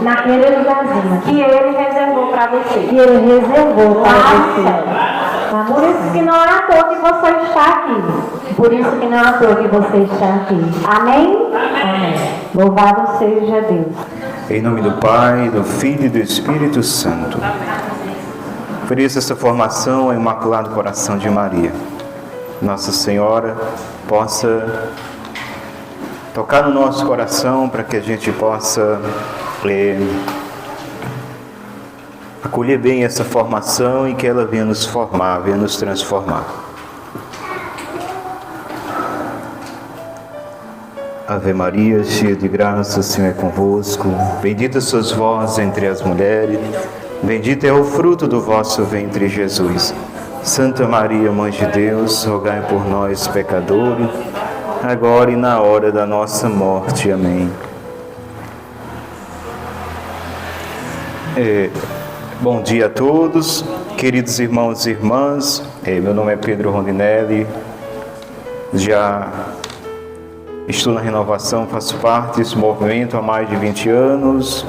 naquele lugarzinho que Ele reservou para você. que Ele reservou para você. Por isso que não é à toa que você está aqui. Por isso que não é à toa que você está aqui. Amém? Amém. Louvado seja Deus. Em nome do Pai, do Filho e do Espírito Santo. Ofereço essa formação ao Imaculado Coração de Maria. Nossa Senhora possa tocar no nosso coração para que a gente possa acolher bem essa formação e que ela venha nos formar, venha nos transformar. Ave Maria, cheia de graça, o Senhor é convosco. Bendita sois vós entre as mulheres, bendito é o fruto do vosso ventre, Jesus. Santa Maria, Mãe de Deus, rogai por nós, pecadores, agora e na hora da nossa morte. Amém. Bom dia a todos, queridos irmãos e irmãs. Meu nome é Pedro Rondinelli, já estou na renovação, faço parte desse movimento há mais de 20 anos.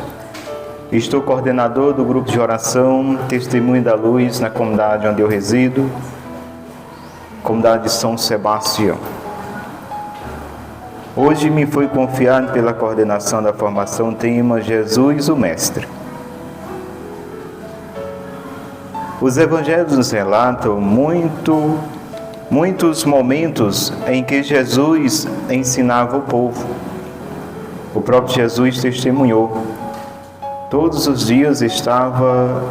Estou coordenador do grupo de oração Testemunho da Luz na comunidade onde eu resido, comunidade de São Sebastião. Hoje me foi confiado pela coordenação da formação tema Jesus o Mestre. Os evangelhos nos relatam muitos momentos em que Jesus ensinava o povo. O próprio Jesus testemunhou. Todos os dias estava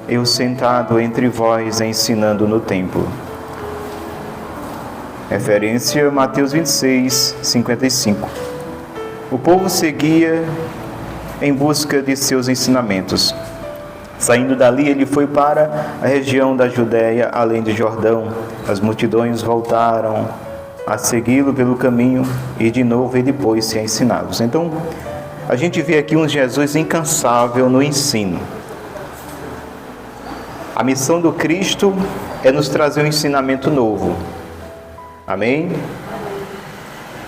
eu sentado entre vós ensinando no templo. Referência Mateus 26, 55. O povo seguia em busca de seus ensinamentos. Saindo dali, ele foi para a região da Judéia, além de Jordão. As multidões voltaram a segui-lo pelo caminho e de novo ele pôs-se a ensiná-los. Então, a gente vê aqui um Jesus incansável no ensino. A missão do Cristo é nos trazer um ensinamento novo. Amém?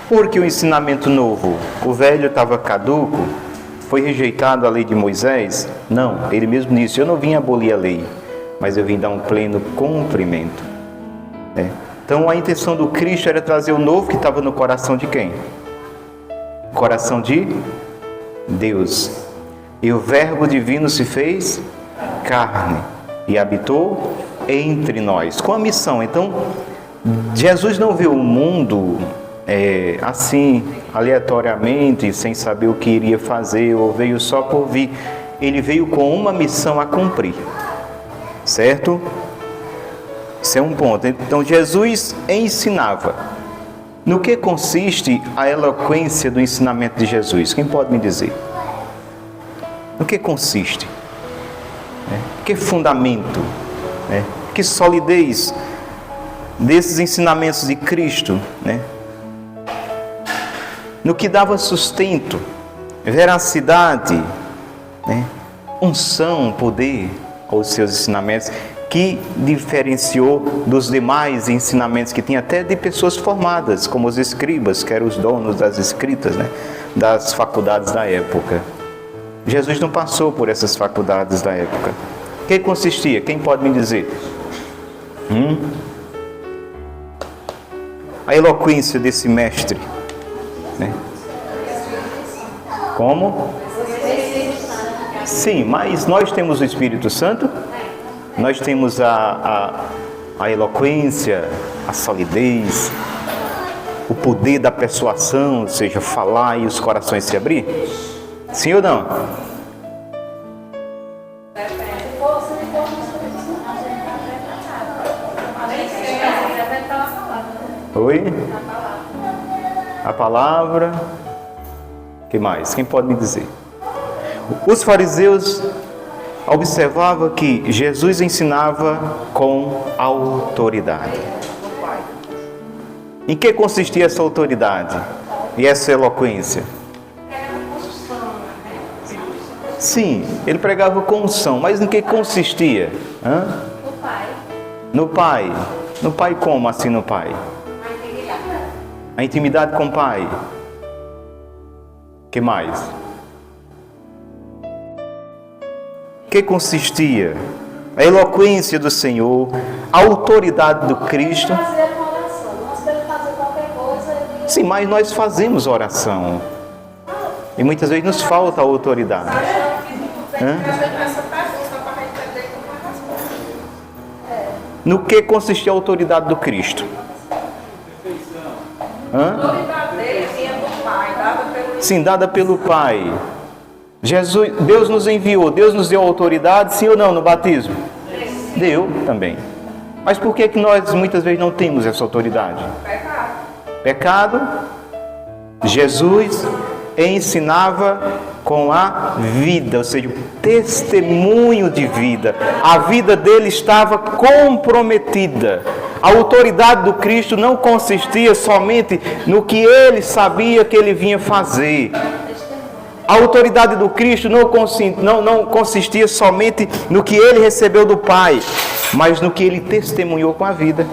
Por que o ensinamento novo? O velho estava caduco? Foi rejeitado a lei de Moisés? Não, ele mesmo disse, eu não vim abolir a lei, mas eu vim dar um pleno cumprimento. Então a intenção do Cristo era trazer o novo que estava no coração de quem? Coração de Deus. E o Verbo divino se fez carne e habitou entre nós, com a missão. Então, Jesus não viu o mundo assim, aleatoriamente, sem saber o que iria fazer, ou veio só por vir. Ele veio com uma missão a cumprir, certo? Esse é um ponto. Então, Jesus ensinava. No que consiste a eloquência do ensinamento de Jesus? Quem pode me dizer? No que consiste? Que fundamento? Que solidez desses ensinamentos de Cristo, no que dava sustento, veracidade, unção, poder aos seus ensinamentos, que diferenciou dos demais ensinamentos que tinha até de pessoas formadas, como os escribas, que eram os donos das escritas, das faculdades da época. Jesus não passou por essas faculdades da época. O que consistia? Quem pode me dizer? A eloquência desse mestre. Como? Sim, mas nós temos o Espírito Santo, nós temos a eloquência, a solidez, o poder da persuasão, ou seja, falar e os corações se abrir. Sim ou não? Oi? A palavra. O que mais? Quem pode me dizer? Os fariseus observavam que Jesus ensinava com autoridade. Em que consistia essa autoridade e essa eloquência? Sim, ele pregava com unção, mas em que consistia? No Pai. No Pai como assim no Pai? A intimidade com o Pai. O que mais? que consistia? A eloquência do Senhor, a autoridade do Cristo. Fazer uma oração. Nós podemos fazer qualquer coisa. Sim, mas nós fazemos oração. E muitas vezes nos falta a autoridade. Hã? No que consistia a autoridade do Cristo? Hã? Sim, dada pelo Pai. Jesus, Deus nos enviou, Deus nos deu autoridade, sim ou não, no batismo? Deu também. Mas por que nós muitas vezes não temos essa autoridade? Pecado. Jesus ensinava com a vida, ou seja, o testemunho de vida. A vida dele estava comprometida. A autoridade do Cristo não consistia somente no que ele sabia que ele vinha fazer. A autoridade do Cristo não consistia somente no que ele recebeu do Pai, mas no que ele testemunhou com a vida.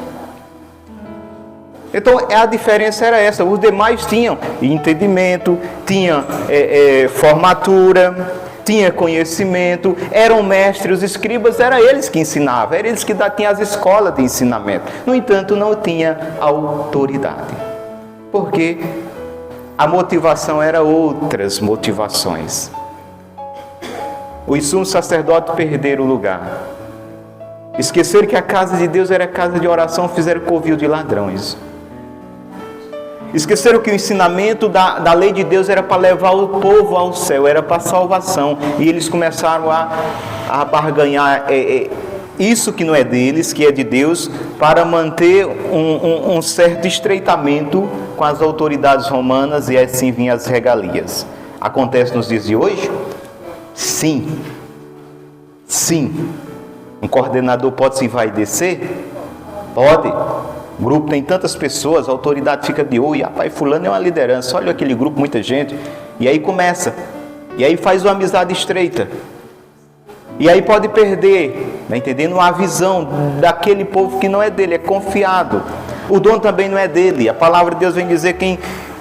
Então, a diferença era essa. Os demais tinham entendimento, tinham formatura, tinham conhecimento, eram mestres, os escribas, eram eles que ensinavam, eram eles que tinham as escolas de ensinamento. No entanto, não tinha autoridade. Porque a motivação era outras motivações. Os sumos sacerdotes perderam o lugar. Esqueceram que a casa de Deus era casa de oração, fizeram covil de ladrões. Esqueceram que o ensinamento da lei de Deus era para levar o povo ao céu, era para a salvação. E eles começaram a barganhar isso que não é deles, que é de Deus, para manter um certo estreitamento com as autoridades romanas, e assim vinham as regalias. Acontece nos dias de hoje? Sim. Sim. Um coordenador pode se envaidecer? Pode. O grupo tem tantas pessoas, a autoridade fica de olho, rapaz, fulano é uma liderança, olha aquele grupo, muita gente, e aí começa, e aí faz uma amizade estreita, e aí pode perder, tá entendendo? A visão daquele povo que não é dele, é confiado, o dono também não é dele, a palavra de Deus vem dizer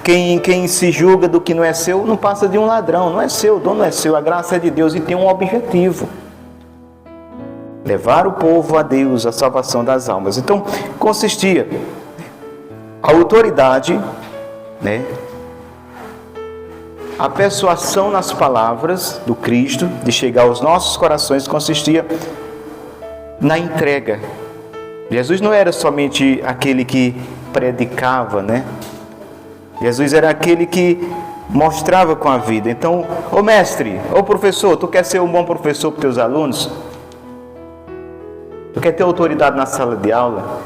quem se julga do que não é seu, não passa de um ladrão, não é seu, o dono não é seu, a graça é de Deus e tem um objetivo. Levar o povo a Deus, a salvação das almas. Então, consistia a autoridade, né? A persuasão nas palavras do Cristo, de chegar aos nossos corações, consistia na entrega. Jesus não era somente aquele que predicava, né? Jesus era aquele que mostrava com a vida. Então, ô mestre, ô professor, tu quer ser um bom professor para os teus alunos? Tu quer ter autoridade na sala de aula?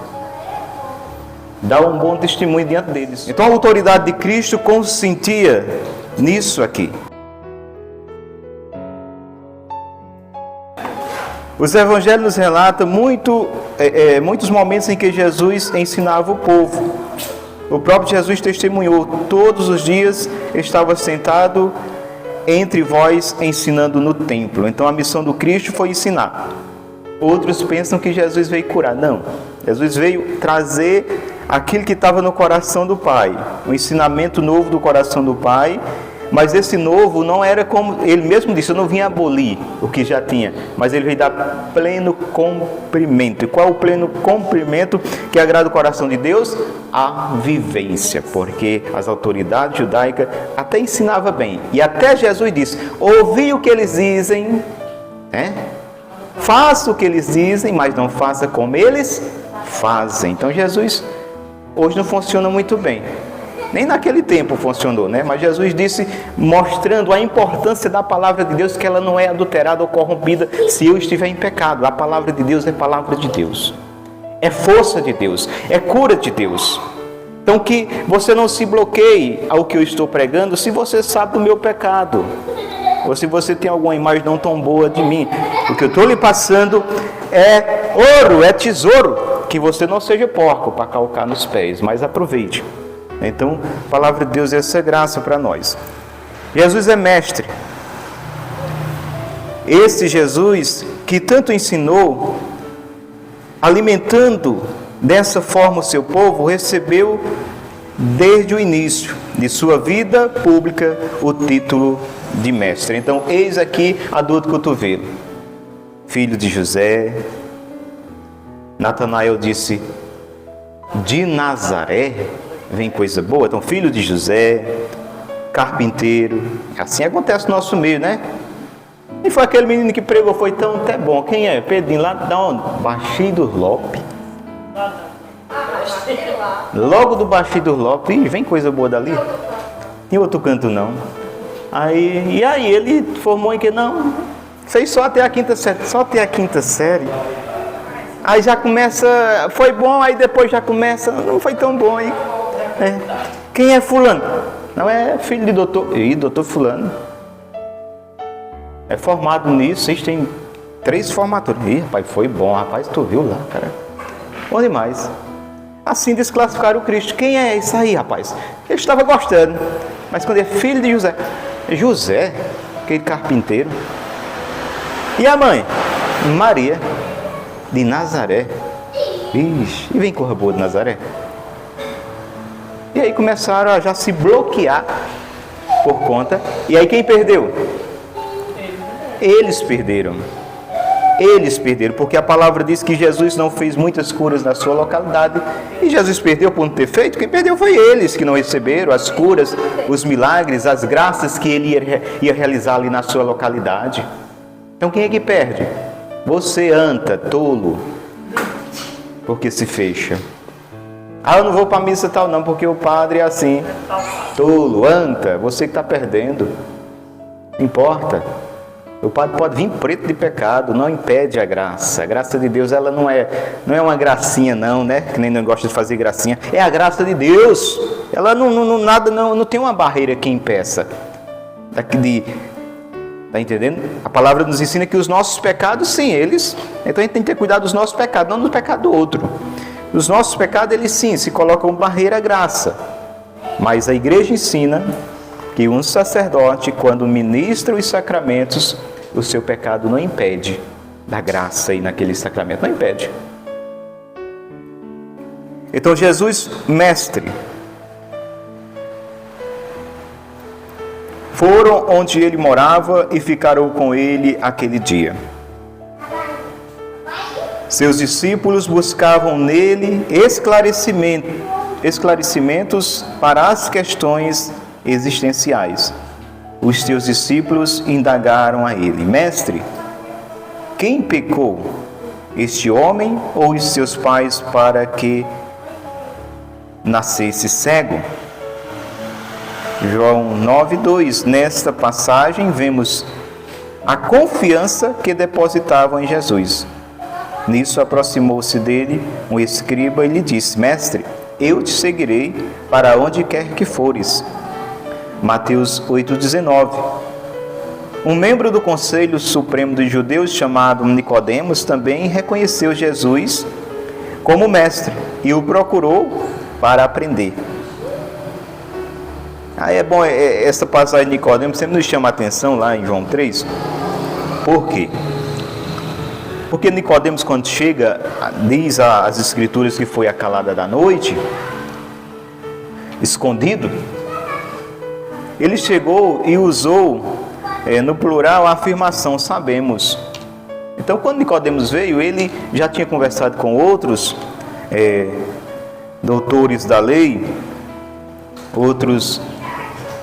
Dá um bom testemunho diante deles. Então a autoridade de Cristo consistia nisso aqui. Os evangelhos nos relatam muitos momentos em que Jesus ensinava o povo. O próprio Jesus testemunhou, todos os dias estava sentado entre vós ensinando no templo. Então a missão do Cristo foi ensinar. Outros pensam que Jesus veio curar. Não, Jesus veio trazer aquilo que estava no coração do Pai, um ensinamento novo do coração do Pai. Mas esse novo não era como ele mesmo disse, eu não vim abolir o que já tinha, mas ele veio dar pleno cumprimento. E qual é o pleno cumprimento que agrada o coração de Deus? A vivência, porque as autoridades judaicas até ensinavam bem, e até Jesus disse, ouvi o que eles dizem, faça o que eles dizem, mas não faça como eles fazem. Então Jesus hoje não funciona muito bem. Nem naquele tempo funcionou, né? Mas Jesus disse, mostrando a importância da palavra de Deus, que ela não é adulterada ou corrompida se eu estiver em pecado. A palavra de Deus é palavra de Deus. É força de Deus, é cura de Deus. Então que você não se bloqueie ao que eu estou pregando se você sabe do meu pecado. Ou se você tem alguma imagem não tão boa de mim. O que eu estou lhe passando é ouro, é tesouro. Que você não seja porco para calcar nos pés, mas aproveite. Então, a palavra de Deus é essa graça para nós. Jesus é mestre. Esse Jesus que tanto ensinou, alimentando dessa forma o seu povo, recebeu desde o início de sua vida pública o título de mestre. Então, eis aqui a dor do cotovelo. filho de José. Natanael disse: de Nazaré vem coisa boa. Então, filho de José, carpinteiro. Assim acontece no nosso meio, né? E foi aquele menino que pregou, foi tão até bom. Quem é? Pedrinho, lá da onde? Baixio dos Lopes. Logo do Baixio dos Lopes. Ih, vem coisa boa dali. Em outro canto não. E aí ele formou em que não? Fez só até a quinta série. Só até a quinta série. Aí já começa, foi bom, aí depois já começa, não foi tão bom aí. Quem é fulano? Não, é filho de doutor. Ih, doutor fulano. É formado nisso, vocês têm 3 formaturas. Ih, rapaz, foi bom, rapaz, tu viu lá, cara. Bom demais. Assim desclassificaram o Cristo. Quem é isso aí, rapaz? Ele estava gostando. Mas quando é filho de José, José, aquele carpinteiro. E a mãe? Maria, de Nazaré. Ixi, e vem corra boa de Nazaré. E aí começaram a já se bloquear por conta. E aí quem perdeu? Eles perderam. Eles perderam, porque a palavra diz que Jesus não fez muitas curas na sua localidade. E Jesus perdeu por não ter feito. Quem perdeu foi eles, que não receberam as curas, os milagres, as graças que ele ia realizar ali na sua localidade. Então quem é que perde? Você, anta, tolo, porque se fecha. Ah, eu não vou para a missa tal não, porque o padre é assim. Tolo, anta, você que está perdendo. Não importa. O padre pode vir preto de pecado, não impede a graça. A graça de Deus, ela não é uma gracinha não, né? Que nem não gosta de fazer gracinha. É a graça de Deus. Ela não tem uma barreira que impeça. Tá entendendo? A palavra nos ensina que os nossos pecados, sim, eles... Então a gente tem que ter cuidado dos nossos pecados, não do pecado do outro. Os nossos pecados, eles sim, se colocam barreira à graça. Mas a igreja ensina que um sacerdote, quando ministra os sacramentos, o seu pecado não impede da graça aí naquele sacramento, não impede. Então Jesus, mestre, foram onde ele morava e ficaram com ele aquele dia. Seus discípulos buscavam nele esclarecimentos para as questões existenciais. Os teus discípulos indagaram a ele: mestre, quem pecou, este homem ou os seus pais, para que nascesse cego? João 9:2. Nesta passagem vemos a confiança que depositavam em Jesus. Nisso aproximou-se dele um escriba e lhe disse: mestre, eu te seguirei para onde quer que fores. Mateus 8:19. Um membro do Conselho Supremo dos Judeus, chamado Nicodemos, também reconheceu Jesus como mestre e o procurou para aprender. Aí é bom, essa passagem de Nicodemos sempre nos chama a atenção lá em João 3. Por quê? Porque Nicodemos, quando chega, diz as escrituras que foi a calada da noite, escondido. Ele chegou e usou, no plural, a afirmação sabemos. Então, quando Nicodemos veio, ele já tinha conversado com outros doutores da lei, outros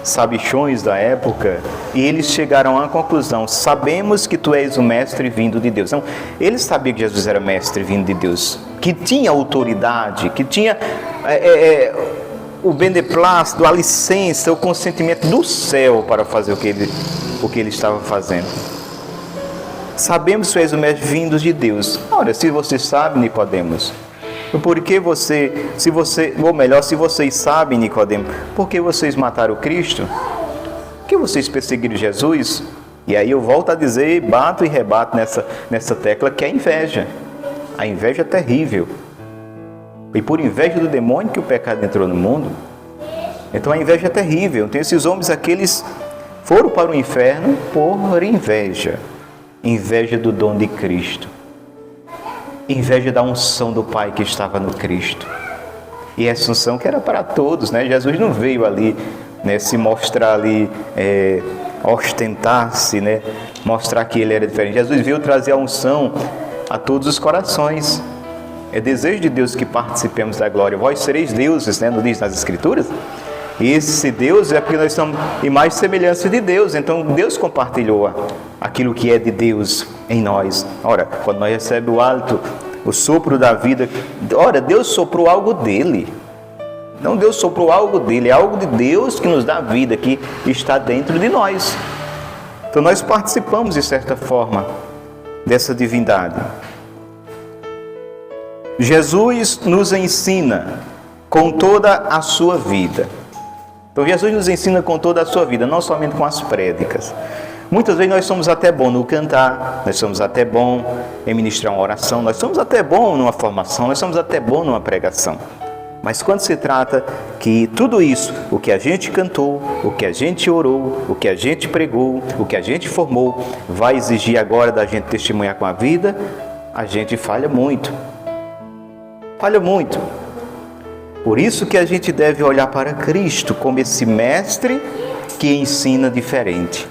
sabichões da época, e eles chegaram à conclusão: sabemos que tu és o mestre vindo de Deus. Então, eles sabiam que Jesus era mestre vindo de Deus, que tinha autoridade, que tinha o beneplácito, a licença, o consentimento do céu para fazer o que ele estava fazendo. Sabemos que tu és o mestre vindo de Deus. Ora, se você sabe, Nicodemos, por que se vocês sabem, Nicodemos, por que vocês mataram o Cristo? Por que vocês perseguiram Jesus? E aí eu volto a dizer, bato e rebato nessa tecla, que é a inveja. A inveja é terrível. E por inveja do demônio que o pecado entrou no mundo. Então a inveja é terrível. Então esses homens, aqueles foram para o inferno por inveja. Inveja do dom de Cristo. Inveja da unção do Pai que estava no Cristo. E essa unção que era para todos, né? Jesus não veio ali, né, se mostrar ali, ostentar-se, né, mostrar que ele era diferente. Jesus veio trazer a unção a todos os corações. É desejo de Deus que participemos da glória. Vós sereis deuses, né? Não diz nas Escrituras? E esse Deus é porque nós somos imagem e semelhança de Deus. Então Deus compartilhou aquilo que é de Deus em nós. Ora, quando nós recebemos o hálito, o sopro da vida, ora, Deus soprou algo dele. Não, Deus soprou algo dele, é algo de Deus que nos dá vida, que está dentro de nós. Então nós participamos de certa forma dessa divindade. Jesus nos ensina com toda a sua vida. Então Jesus nos ensina com toda a sua vida, não somente com as prédicas. Muitas vezes nós somos até bons no cantar, nós somos até bons em ministrar uma oração, nós somos até bons numa formação, nós somos até bons numa pregação. Mas quando se trata que tudo isso, o que a gente cantou, o que a gente orou, o que a gente pregou, o que a gente formou, vai exigir agora da gente testemunhar com a vida, a gente falha muito. Falha muito. Por isso que a gente deve olhar para Cristo como esse mestre que ensina diferente.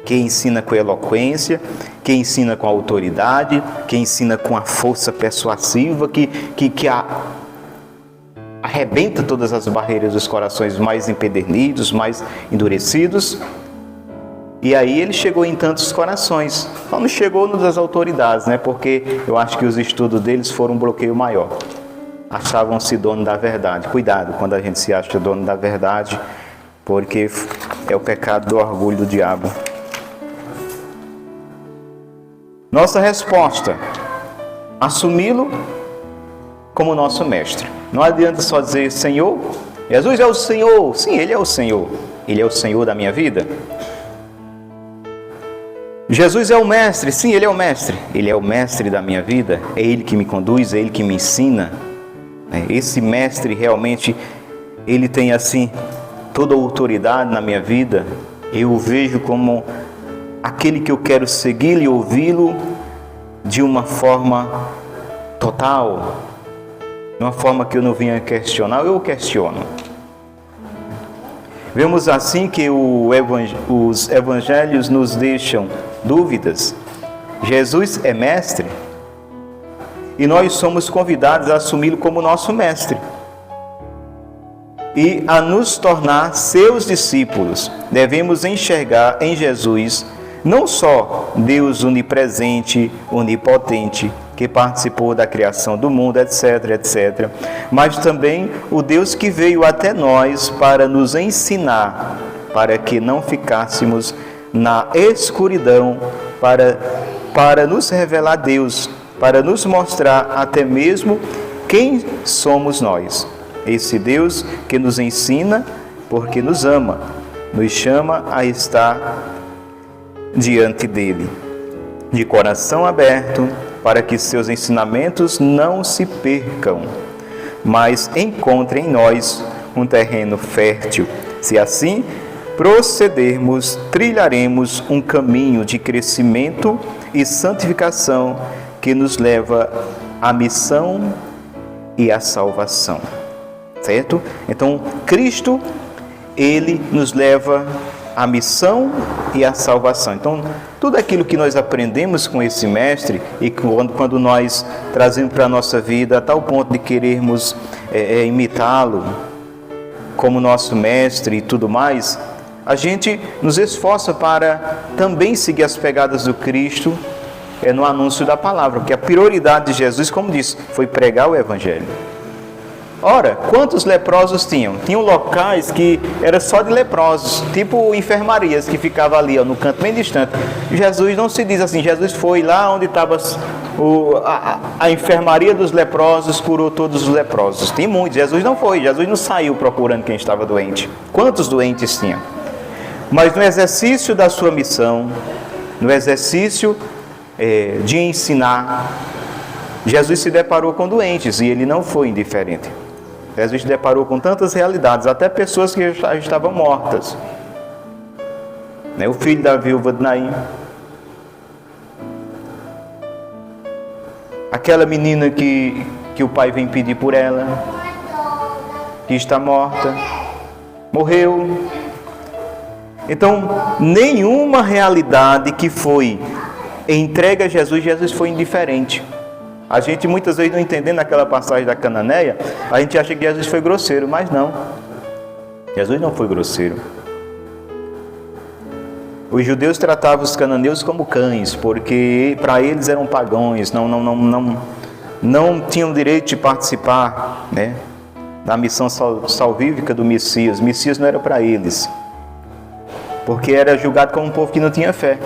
Que ensina com eloquência, que ensina com autoridade, que ensina com a força persuasiva, que arrebenta todas as barreiras dos corações mais empedernidos, mais endurecidos. E aí ele chegou em tantos corações. Só não chegou nos das autoridades, né? Porque eu acho que os estudos deles foram um bloqueio maior. Achavam-se dono da verdade. Cuidado quando a gente se acha dono da verdade, porque é o pecado do orgulho do diabo. Nossa resposta: assumi-lo como nosso mestre. Não adianta só dizer Senhor. Jesus é o Senhor. Sim, Ele é o Senhor. Ele é o Senhor da minha vida. Jesus é o mestre. Sim, Ele é o mestre. Ele é o mestre da minha vida. É Ele que me conduz, é Ele que me ensina. Esse mestre realmente, ele tem assim toda a autoridade na minha vida. Eu o vejo como aquele que eu quero segui-lo e ouvi-lo de uma forma total, de uma forma que eu não venha questionar, eu o questiono. Vemos assim que os evangelhos nos deixam dúvidas. Jesus é mestre e nós somos convidados a assumi-lo como nosso mestre e a nos tornar seus discípulos. Devemos enxergar em Jesus não só Deus onipresente, onipotente, que participou da criação do mundo, etc, etc, mas também o Deus que veio até nós para nos ensinar, para que não ficássemos na escuridão, para nos revelar Deus, para nos mostrar até mesmo quem somos nós. Esse Deus que nos ensina porque nos ama, nos chama a estar diante dele, de coração aberto, para que seus ensinamentos não se percam, mas encontrem em nós um terreno fértil. Se assim procedermos, trilharemos um caminho de crescimento e santificação que nos leva à missão e à salvação. Certo? Então, Cristo, Ele nos leva à missão e à salvação. Então, tudo aquilo que nós aprendemos com esse mestre e quando nós trazemos para a nossa vida a tal ponto de querermos imitá-lo como nosso mestre e tudo mais, a gente nos esforça para também seguir as pegadas do Cristo no anúncio da palavra, porque a prioridade de Jesus, como disse, foi pregar o Evangelho. Ora, quantos leprosos tinham? Tinham locais que era só de leprosos, tipo enfermarias que ficava ali, no canto bem distante. Jesus não se diz assim, Jesus foi lá onde estava a enfermaria dos leprosos, curou todos os leprosos. Tem muitos, Jesus não foi, Jesus não saiu procurando quem estava doente. Quantos doentes tinha? Mas no exercício da sua missão, no exercício de ensinar, Jesus se deparou com doentes e ele não foi indiferente. Jesus se deparou com tantas realidades, até pessoas que já estavam mortas. O filho da viúva de Naim, aquela menina que o pai vem pedir por ela, que está morta, morreu. Então, nenhuma realidade que foi entregue a Jesus, Jesus foi indiferente. A gente muitas vezes não entendendo aquela passagem da Cananeia, a gente acha que Jesus foi grosseiro, mas não. Jesus não foi grosseiro. Os judeus tratavam os cananeus como cães, porque para eles eram pagãos, não tinham direito de participar, né, da missão salvífica do Messias. O Messias não era para eles, porque era julgado como um povo que não tinha fé.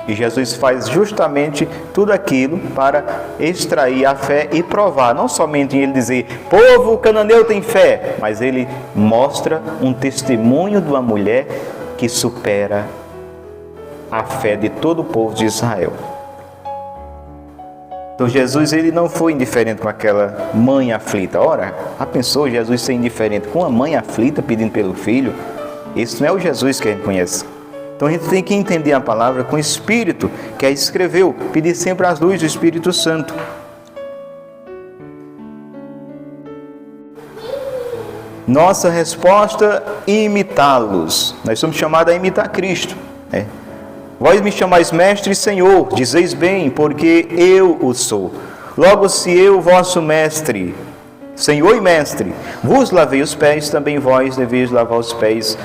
E Jesus faz justamente tudo aquilo para extrair a fé e provar, não somente ele dizer, povo cananeu tem fé, mas ele mostra um testemunho de uma mulher que supera a fé de todo o povo de Israel. Então Jesus, ele não foi indiferente com aquela mãe aflita. Ora, já pensou Jesus ser indiferente com a mãe aflita pedindo pelo filho? Esse não é o Jesus que a gente conhece. Então a gente tem que entender a palavra com o Espírito que a escreveu, pedir sempre as luzes do Espírito Santo. Nossa resposta, imitá-los. Nós somos chamados a imitar Cristo, né? Vós me chamais mestre e senhor, dizeis bem, porque eu o sou. Logo, se eu, vosso mestre, senhor e mestre, vos lavei os pés, também vós deveis lavar os pés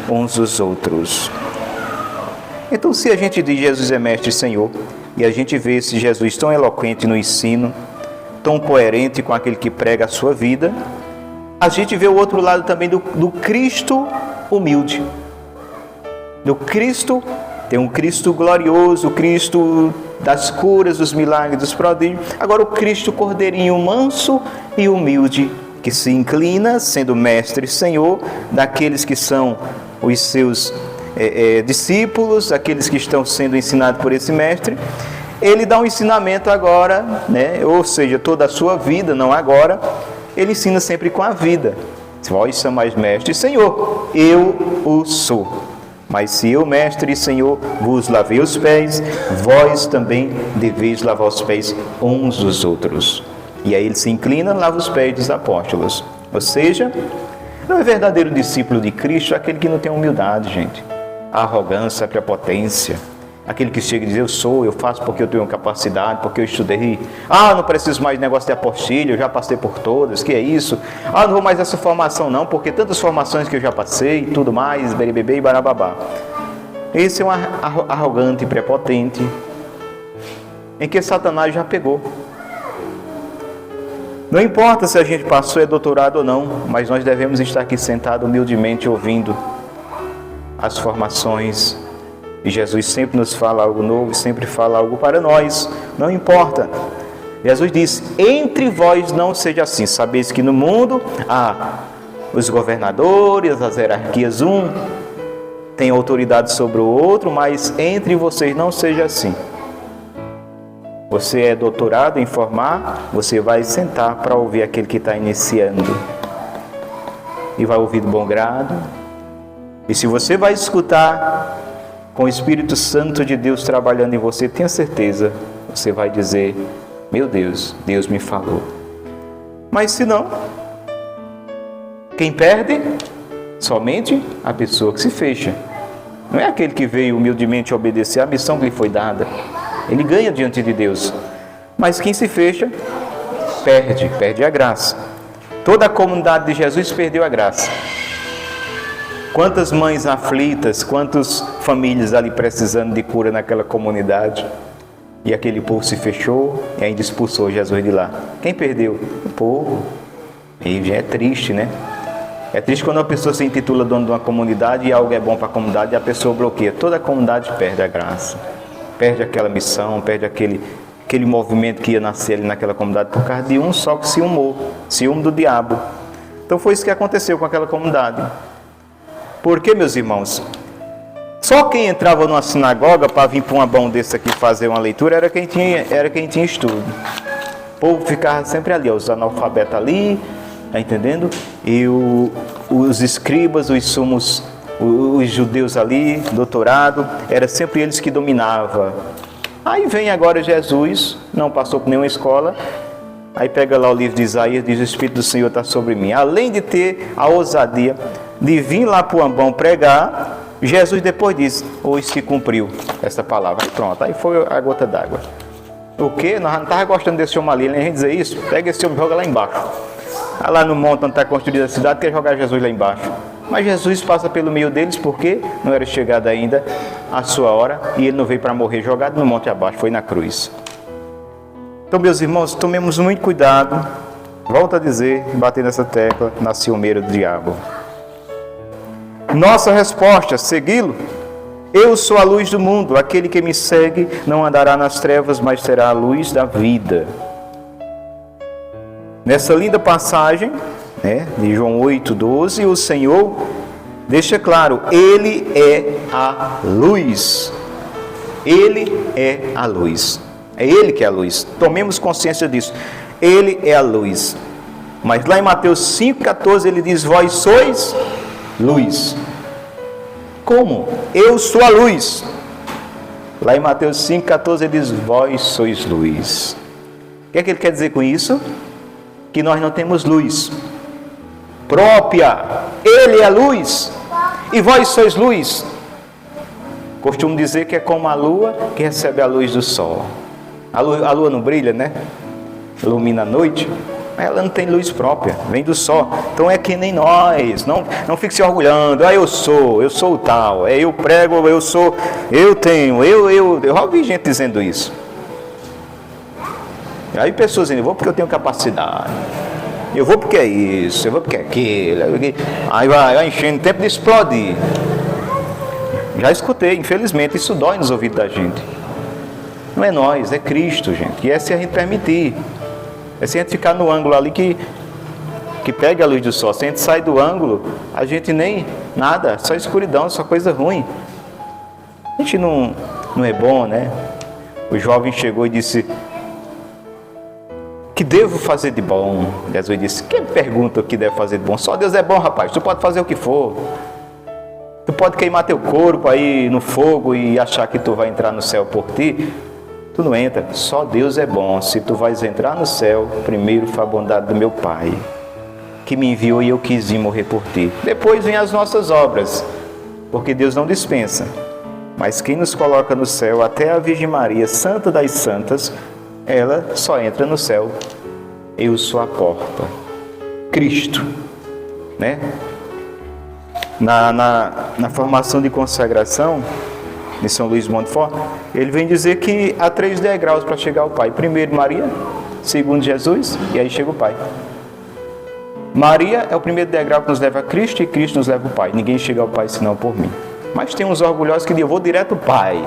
uns dos outros. Então, se a gente diz Jesus é mestre e senhor, e a gente vê esse Jesus tão eloquente no ensino, tão coerente com aquele que prega a sua vida, a gente vê o outro lado também do Cristo humilde. Do Cristo, tem um Cristo glorioso, o Cristo das curas, dos milagres, dos prodígios. Agora o Cristo cordeirinho manso e humilde, que se inclina, sendo mestre e senhor, daqueles que são os seus discípulos, aqueles que estão sendo ensinados por esse mestre. Ele dá um ensinamento agora, né? Ou seja, toda a sua vida, não agora, ele ensina sempre com a vida. Vós chamais mestre e senhor, eu o sou. Mas se eu, mestre e senhor, vos lavei os pés, vós também deveis lavar os pés uns dos outros. E aí ele se inclina, lava os pés dos apóstolos. Ou seja, não é verdadeiro discípulo de Cristo aquele que não tem humildade, gente. A arrogância, a prepotência. Aquele que chega e diz, eu sou, eu faço porque eu tenho capacidade, porque eu estudei. Ah, não preciso mais de negócio de apostilha, eu já passei por todas, que é isso? Ah, não vou mais essa formação não, porque tantas formações que eu já passei, e tudo mais, beribebê e barababá. Esse é um arrogante e prepotente, em que Satanás já pegou. Não importa se a gente passou, é doutorado ou não, mas nós devemos estar aqui sentados humildemente ouvindo as formações. E Jesus sempre nos fala algo novo, sempre fala algo para nós, não importa. Jesus disse, entre vós não seja assim. Sabeis que no mundo há os governadores, as hierarquias, um tem autoridade sobre o outro, mas entre vocês não seja assim. Você é doutorado em formar, você vai sentar para ouvir aquele que está iniciando. E vai ouvir de bom grado. E se você vai escutar com o Espírito Santo de Deus trabalhando em você, tenha certeza, você vai dizer, meu Deus, Deus me falou. Mas se não, quem perde? Somente a pessoa que se fecha. Não é aquele que veio humildemente obedecer à missão que lhe foi dada. Ele ganha diante de Deus. Mas quem se fecha, perde a graça. Toda a comunidade de Jesus perdeu a graça. Quantas mães aflitas, quantas famílias ali precisando de cura naquela comunidade. E aquele povo se fechou e ainda expulsou Jesus de lá. Quem perdeu? O povo. E já é triste, né? É triste quando uma pessoa se intitula dono de uma comunidade e algo é bom para a comunidade e a pessoa bloqueia. Toda a comunidade perde a graça. Perde aquela missão, perde aquele movimento que ia nascer ali naquela comunidade por causa de um só que se ciúmou. Ciúme do diabo. Então foi isso que aconteceu com aquela comunidade. Porque, meus irmãos, só quem entrava numa sinagoga para vir para um abão desse aqui fazer uma leitura era quem tinha estudo. O povo ficava sempre ali, os analfabetos ali, tá entendendo? E os escribas, os sumos, os judeus ali, doutorado, era sempre eles que dominavam. Aí vem agora Jesus, não passou por nenhuma escola, aí pega lá o livro de Isaías, diz, o Espírito do Senhor está sobre mim. Além de ter a ousadia de vir lá para o ambão pregar, Jesus depois diz, hoje se cumpriu essa palavra. Aí pronto, aí foi a gota d'água. O quê? Nós não estávamos gostando desse homem ali, nem a gente dizer isso. Pega esse homem e joga lá embaixo. Tá lá no monte onde está construída a cidade, quer jogar Jesus lá embaixo. Mas Jesus passa pelo meio deles porque não era chegada ainda a sua hora e ele não veio para morrer jogado no monte abaixo, foi na cruz. Então, meus irmãos, tomemos muito cuidado. Volto a dizer, bater nessa tecla, na ciumeira do diabo. Nossa resposta, segui-lo. Eu sou a luz do mundo, aquele que me segue não andará nas trevas, mas terá a luz da vida. Nessa linda passagem, de João 8:12, o Senhor deixa claro, Ele é a luz. Ele é a luz. É Ele que é a luz. Tomemos consciência disso. Ele é a luz. Mas lá em Mateus 5,14 ele diz, vós sois luz. Como? Eu sou a luz. Lá em Mateus 5,14 ele diz, vós sois luz. O que é que ele quer dizer com isso? Que nós não temos luz própria. Ele é a luz. E vós sois luz. Costumo dizer que é como a lua que recebe a luz do sol. A lua não brilha, né? Ilumina a noite. Mas ela não tem luz própria, vem do sol. Então é que nem nós. Não fique se orgulhando. Eu sou o tal. Eu prego, eu sou, eu tenho, eu já ouvi gente dizendo isso. Aí pessoas dizendo, eu vou porque eu tenho capacidade. Eu vou porque é isso, eu vou porque é aquilo. Aí vai enchendo, tempo de explodir. Já escutei, infelizmente, isso dói nos ouvidos da gente. Não é nós, é Cristo, gente. E é se a gente permitir. É se a gente ficar no ângulo ali que pega a luz do sol. Se a gente sai do ângulo, a gente nem nada, só escuridão, só coisa ruim. A gente não é bom, né? O jovem chegou e disse, que devo fazer de bom? Jesus disse, quem pergunta o que deve fazer de bom? Só Deus é bom, rapaz, tu pode fazer o que for. Tu pode queimar teu corpo aí no fogo e achar que tu vai entrar no céu por ti. Tu não entra, só Deus é bom. Se tu vais entrar no céu, primeiro foi a bondade do meu Pai, que me enviou e eu quis vir morrer por ti. Depois vem as nossas obras, porque Deus não dispensa. Mas quem nos coloca no céu, até a Virgem Maria, Santa das Santas, ela só entra no céu. Eu sou a porta. Cristo, né? Na formação de consagração de São Luís de Montfort, ele vem dizer que há 3 degraus para chegar ao Pai. Primeiro Maria, segundo Jesus, e aí chega o Pai. Maria é o primeiro degrau que nos leva a Cristo e Cristo nos leva ao Pai. Ninguém chega ao Pai senão por mim. Mas tem uns orgulhosos que dizem, eu vou direto ao Pai.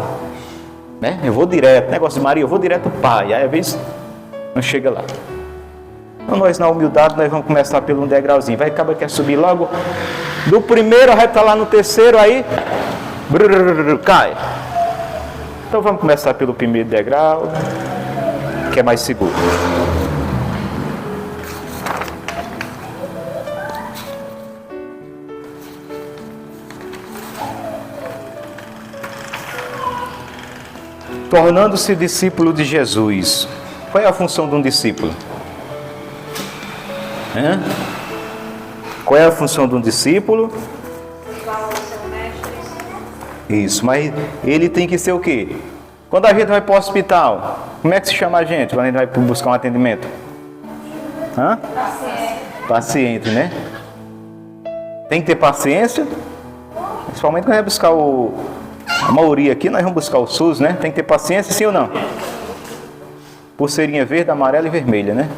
Né? Eu vou direto, negócio de Maria, eu vou direto ao Pai. Aí às vezes não chega lá. Então nós na humildade, nós vamos começar pelo um degrauzinho. Vai acabar quer subir logo. Do primeiro, vai estar lá no terceiro, aí cai. Então vamos começar pelo primeiro degrau, que é mais seguro. Tornando-se discípulo de Jesus. Qual é a função de um discípulo? Qual é a função de um discípulo? Isso, mas ele tem que ser o quê? Quando a gente vai para o hospital, como é que se chama a gente quando a gente vai buscar um atendimento? Paciente, né? Tem que ter paciência, principalmente quando a gente vai buscar a maioria aqui, nós vamos buscar o SUS, né? Tem que ter paciência, sim ou não? Pulseirinha verde, amarela e vermelha, né?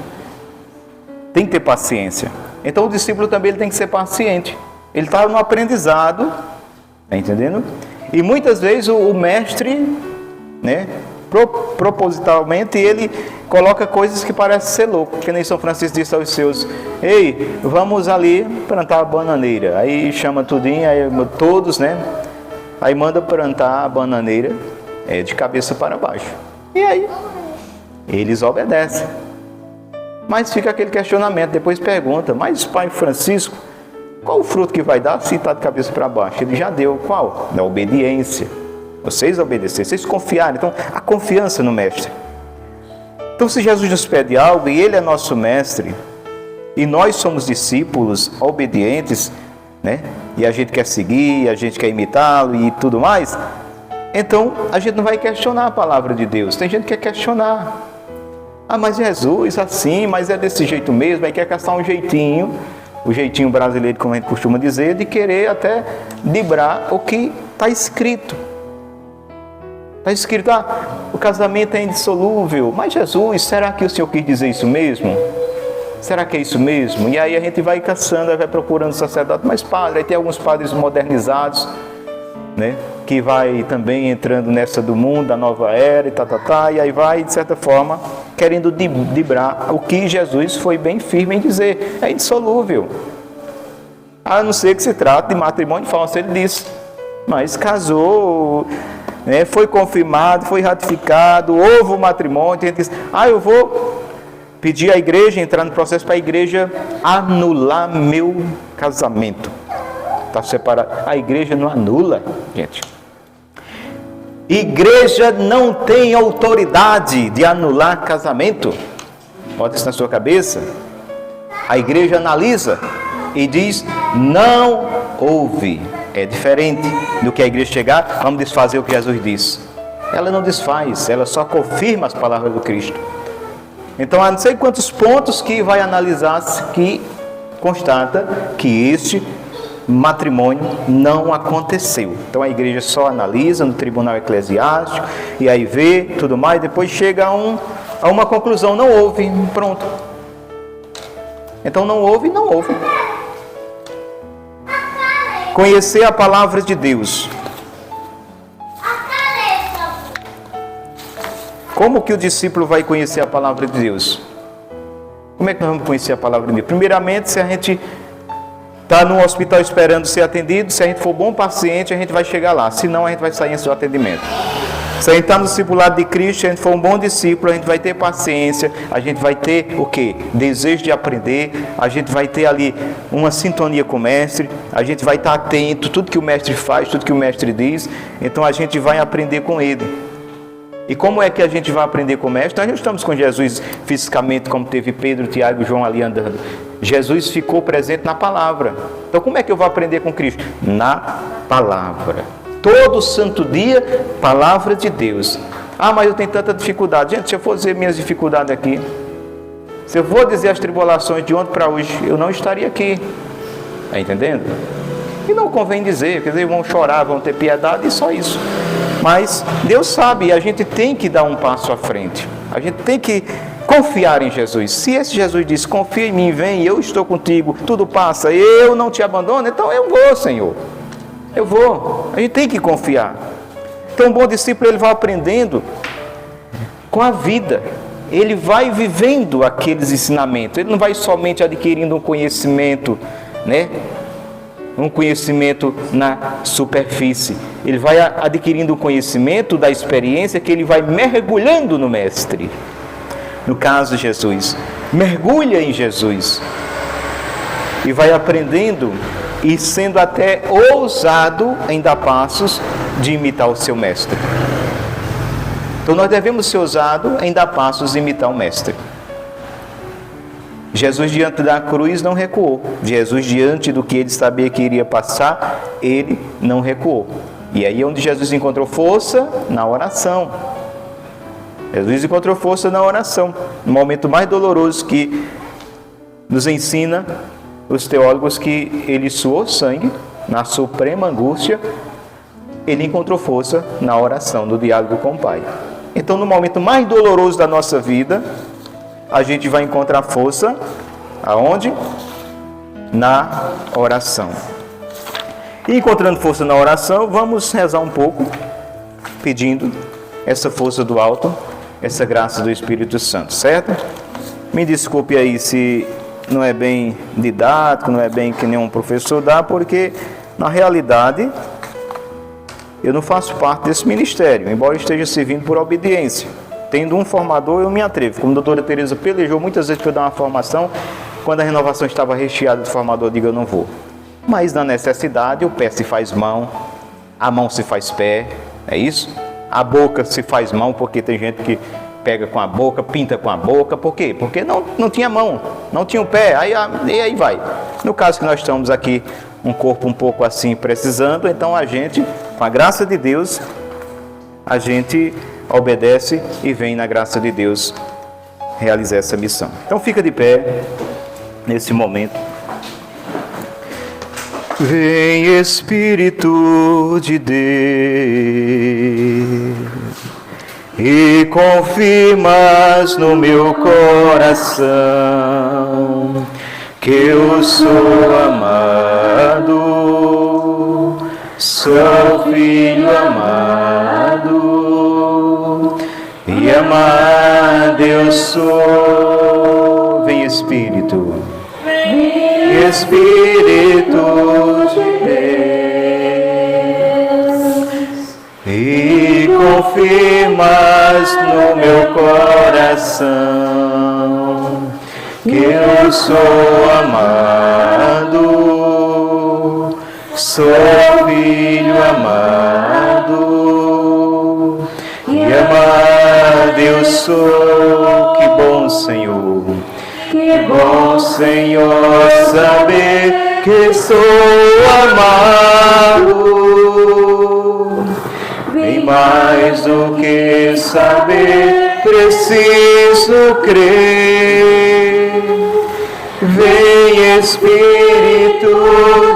Tem que ter paciência. Então o discípulo também ele tem que ser paciente. Ele está no aprendizado, tá entendendo? E muitas vezes o mestre, né, propositalmente, ele coloca coisas que parecem ser louco. Que nem São Francisco disse aos seus, ei, vamos ali plantar a bananeira. Aí chama tudinho, aí todos, né? Aí manda plantar a bananeira de cabeça para baixo. E aí, eles obedecem. Mas fica aquele questionamento, depois pergunta, mas Pai Francisco, qual o fruto que vai dar se está de cabeça para baixo? Ele já deu, qual? Da obediência. Vocês obedeceram, vocês confiaram. Então, a confiança no mestre. Então, se Jesus nos pede algo e ele é nosso mestre, e nós somos discípulos obedientes, né? E a gente quer seguir, a gente quer imitá-lo e tudo mais, então a gente não vai questionar a palavra de Deus. Tem gente que quer questionar. Ah, mas Jesus assim, mas é desse jeito mesmo, aí quer caçar um jeitinho, o jeitinho brasileiro, como a gente costuma dizer, de querer até driblar o que está escrito. Está escrito, o casamento é indissolúvel. Mas Jesus, será que o Senhor quis dizer isso mesmo? Será que é isso mesmo? E aí a gente vai caçando, vai procurando sacerdote, mas padre, aí tem alguns padres modernizados, né, que vai também entrando nessa do mundo, da nova era e e aí vai, de certa forma, querendo driblar o que Jesus foi bem firme em dizer, é indissolúvel. A não ser que se trate de matrimônio falso, ele disse, mas casou, né, foi confirmado, foi ratificado, houve o matrimônio, a gente diz, eu vou pedir à igreja, entrar no processo para a igreja anular meu casamento. Está separado. A igreja não anula, gente. Igreja não tem autoridade de anular casamento. Bota isso na sua cabeça. A igreja analisa e diz, não houve. É diferente do que a igreja chegar, vamos desfazer o que Jesus disse. Ela não desfaz, ela só confirma as palavras do Cristo. Então, há não sei quantos pontos que vai analisar que constata que este matrimônio não aconteceu. Então, a igreja só analisa no tribunal eclesiástico, e aí vê tudo mais, depois chega a uma conclusão, não houve, pronto. Então, não houve, não houve. Conhecer a palavra de Deus. Como que o discípulo vai conhecer a palavra de Deus? Como é que nós vamos conhecer a palavra de Deus? Primeiramente, se a gente está no hospital esperando ser atendido, se a gente for bom paciente, a gente vai chegar lá. Se não, a gente vai sair em seu atendimento. Se a gente está no discipulado de Cristo, se a gente for um bom discípulo, a gente vai ter paciência, a gente vai ter o quê? Desejo de aprender, a gente vai ter ali uma sintonia com o mestre, a gente vai estar atento, tudo que o mestre faz, tudo que o mestre diz, então a gente vai aprender com ele. E como é que a gente vai aprender com o mestre? Nós não estamos com Jesus fisicamente, como teve Pedro, Tiago e João ali andando. Jesus ficou presente na palavra. Então como é que eu vou aprender com Cristo? Na palavra. Todo santo dia, palavra de Deus. Mas eu tenho tanta dificuldade. Gente, se eu for dizer minhas dificuldades aqui, se eu for dizer as tribulações de ontem para hoje, eu não estaria aqui. Está entendendo? E não convém dizer, quer dizer, vão chorar, vão ter piedade e só isso. Mas Deus sabe, e a gente tem que dar um passo à frente. A gente tem que confiar em Jesus. Se esse Jesus diz, confia em mim, vem, eu estou contigo, tudo passa, eu não te abandono, então eu vou, Senhor. Eu vou. A gente tem que confiar. Então, um bom discípulo, ele vai aprendendo com a vida. Ele vai vivendo aqueles ensinamentos. Ele não vai somente adquirindo um conhecimento, né? Um conhecimento na superfície. Ele vai adquirindo o conhecimento da experiência, que ele vai mergulhando no Mestre. No caso de Jesus, mergulha em Jesus. E vai aprendendo e sendo até ousado em dar passos de imitar o seu Mestre. Então nós devemos ser ousados em dar passos de imitar o Mestre. Jesus diante da cruz não recuou. Jesus diante do que ele sabia que iria passar, ele não recuou. E aí é onde Jesus encontrou força na oração. Jesus encontrou força na oração. No momento mais doloroso que nos ensina os teólogos que ele suou sangue, na suprema angústia, ele encontrou força na oração, no diálogo com o Pai. Então no momento mais doloroso da nossa vida, a gente vai encontrar força, aonde? Na oração. E encontrando força na oração, vamos rezar um pouco, pedindo essa força do alto, essa graça do Espírito Santo, certo? Me desculpe aí se não é bem didático, não é bem que nenhum professor dá, porque na realidade eu não faço parte desse ministério, embora esteja servindo por obediência. Tendo um formador, eu me atrevo. Como a doutora Tereza pelejou muitas vezes para eu dar uma formação, quando a renovação estava recheada de formador, eu digo, eu não vou. Mas na necessidade, o pé se faz mão, a mão se faz pé, é isso? A boca se faz mão, porque tem gente que pega com a boca, pinta com a boca. Por quê? Porque não tinha mão, não tinha o pé, e aí vai. No caso que nós estamos aqui um corpo um pouco assim precisando, então a gente, com a graça de Deus, a gente obedece e vem na graça de Deus realizar essa missão. Então fica de pé nesse momento. Vem Espírito de Deus e confirmas no meu coração que eu sou amado, sou filho amado e amado eu sou. Vem Espírito, Espírito de Deus e confirmas no meu coração que eu sou amado, sou filho amado e amado eu sou. Que bom, Senhor, que bom, Senhor, saber que sou amado. Bem mais do que saber, preciso crer. Vem Espírito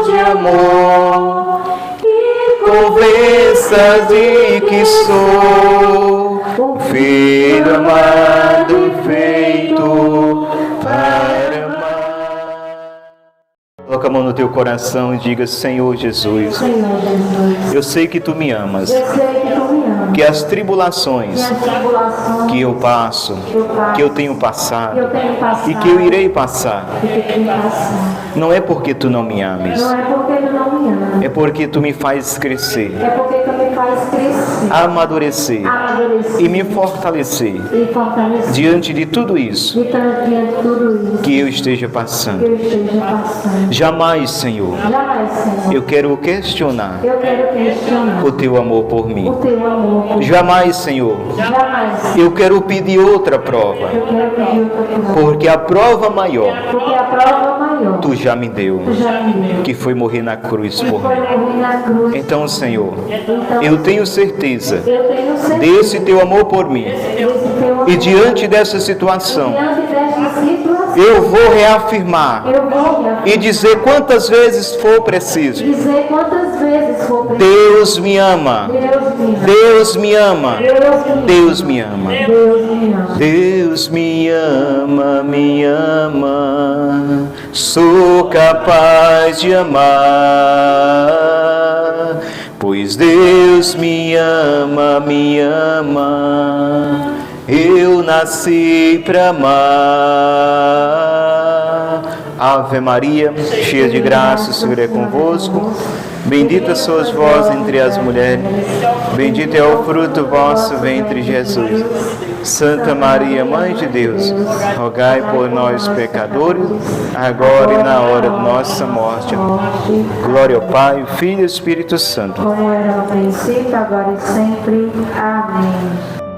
de amor, que convença de que sou o filho amado feito para amar. Coloca a mão no teu coração e diga: Senhor Jesus, Senhor Jesus, eu sei que tu me amas, eu sei que tu me amas. que as tribulações Que as tribulações que eu passo, que eu tenho passado e que eu irei passar, e que eu tenho passado, não é porque tu não me ames, não é porque tu não me amas, é porque tu me fazes crescer, é porque tu me faz crescer, amadurecer amadurecer e me fortalecer e fortalecer diante de tudo isso diante de tudo isso que eu esteja que passando. eu esteja passando. Jamais, Senhor, Jamais, Senhor, eu quero questionar eu quero questionar o teu amor por mim. o teu amor. Jamais, Senhor, Jamais eu quero pedir outra prova, eu quero pedir outra prova, porque a prova maior porque a prova maior tu já me deu, tu já me deu, que foi morrer na cruz que por foi mim. morrer na cruz. Então, Senhor, Então, eu tenho certeza eu tenho certeza desse teu amor por mim. desse teu amor. E diante dessa situação, Diante desta situação, eu vou reafirmar eu vou e dizer quantas vezes for preciso: dizer quantas vezes for preciso. Deus me ama, Deus me ama. Deus me ama, Deus me ama. Deus me ama. Deus me ama, sou capaz de amar, pois Deus me ama, eu nasci para amar. Ave Maria, cheia de graça, o Senhor é convosco. Bendita sois vós entre as mulheres, bendito é o fruto do vosso ventre, Jesus. Santa Maria, Mãe de Deus, rogai por nós, pecadores, agora e na hora de nossa morte. Glória ao Pai, Filho e Espírito Santo. Como era no princípio, agora e sempre. Amém.